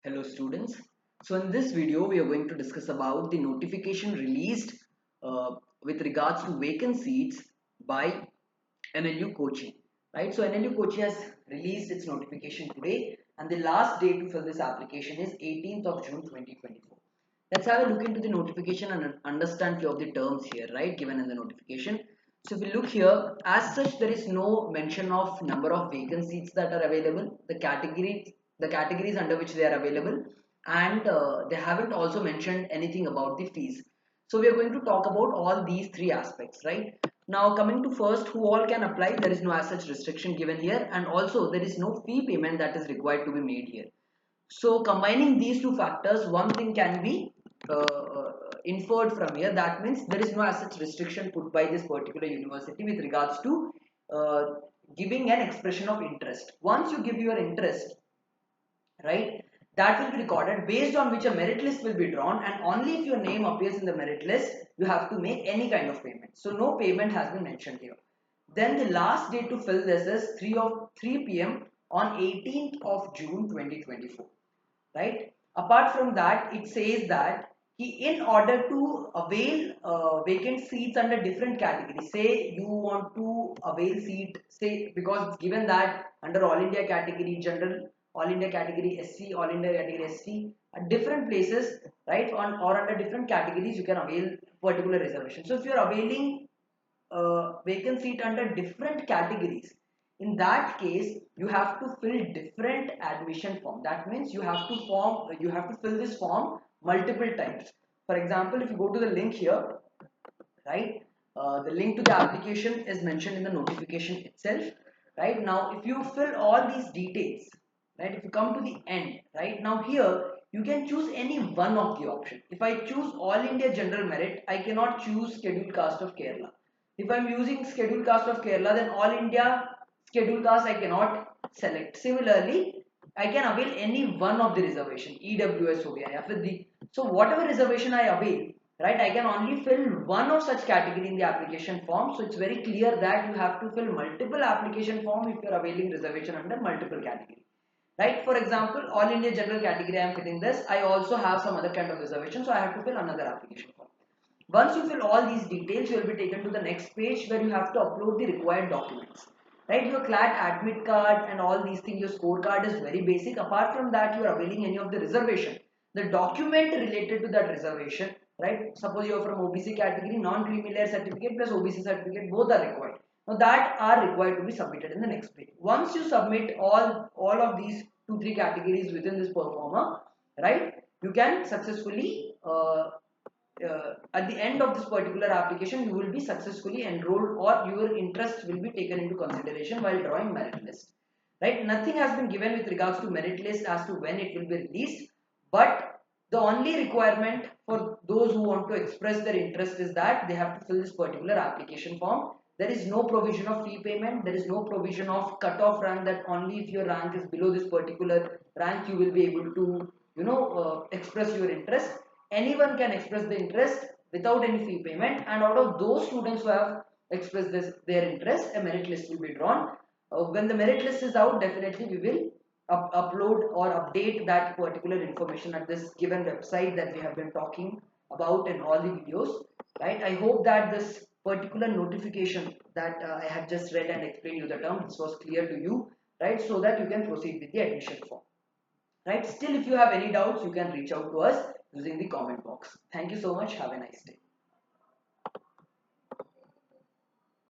Hello students. So in this video we are going to discuss about the notification released with regards to vacant seats by NLU Kochi. Right. So NLU Kochi has released its notification today and the last day to fill this application is 18th of June 2024. Let's have a look into the notification and understand few of the terms here, right, given in the notification. So if we look here, as such there is no mention of number of vacant seats that are available, the categories under which they are available, and they haven't also mentioned anything about the fees. So we are going to talk about all these three aspects, right? Now coming to first, who all can apply, there is no as such restriction given here, and also there is no fee payment that is required to be made here. So combining these two factors, one thing can be inferred from here. That means there is no as such restriction put by this particular university with regards to giving an expression of interest. Once you give your interest, right, that will be recorded, based on which a merit list will be drawn, and only if your name appears in the merit list you have to make any kind of payment. So no payment has been mentioned here. Then the last day to fill this is 3 p.m. on 18th of June 2024. Right. Apart from that, it says that in order to avail vacant seats under different categories, say you want to avail seat, say, because given that under All India category general, All India category SC, All India category ST, at different places, right, or under different categories you can avail particular reservation. So if you are availing vacant seat under different categories, in that case you have to fill different admission form. That means you have to fill this form multiple times. For example, if you go to the link here, right, the link to the application is mentioned in the notification itself. Right, now if you fill all these details, right, if you come to the end, right, now here you can choose any one of the option. If I choose All India General Merit, I cannot choose Scheduled Caste of Kerala. If I'm using Scheduled Caste of Kerala, then All India Scheduled Caste I cannot select. Similarly, I can avail any one of the reservation, EWS ho gaya, ya fir the, so whatever reservation I avail, right, I can only fill one of such category in the application form. So it's very clear that you have to fill multiple application form if you are availing reservation under multiple category. Right, for example, All India General category I am filling this, I also have some other kind of reservation, so I have to fill another application form. Once you fill all these details, you will be taken to the next page where you have to upload the required documents. Right, your Clat admit card and all these things, your scorecard is very basic. Apart from that, you are availing any of the reservation, the document related to that reservation, right? Suppose you are from OBC category, non-creamy layer certificate plus OBC certificate, both are required. Now that are required to be submitted in the next page. Once you submit all of these 2-3 categories within this performer, right, you can successfully at the end of this particular application you will be successfully enrolled, or your interest will be taken into consideration while drawing merit list. Right, nothing has been given with regards to merit list as to when it will be released, but the only requirement for those who want to express their interest is that they have to fill this particular application form. There is no provision of fee payment, there is no provision of cut-off rank, that only if your rank is below this particular rank you will be able to express your interest. Anyone can express the interest without any fee payment, and out of those students who have expressed their interest, a merit list will be drawn. When the merit list is out, definitely we will upload or update that particular information at this given website that we have been talking about in all the videos. Right, I hope that this particular notification that I have just read and explained you the term, this was clear to you, right, so that you can proceed with the admission form. Right, still if you have any doubts you can reach out to us using the comment box. Thank you so much. Have a nice day.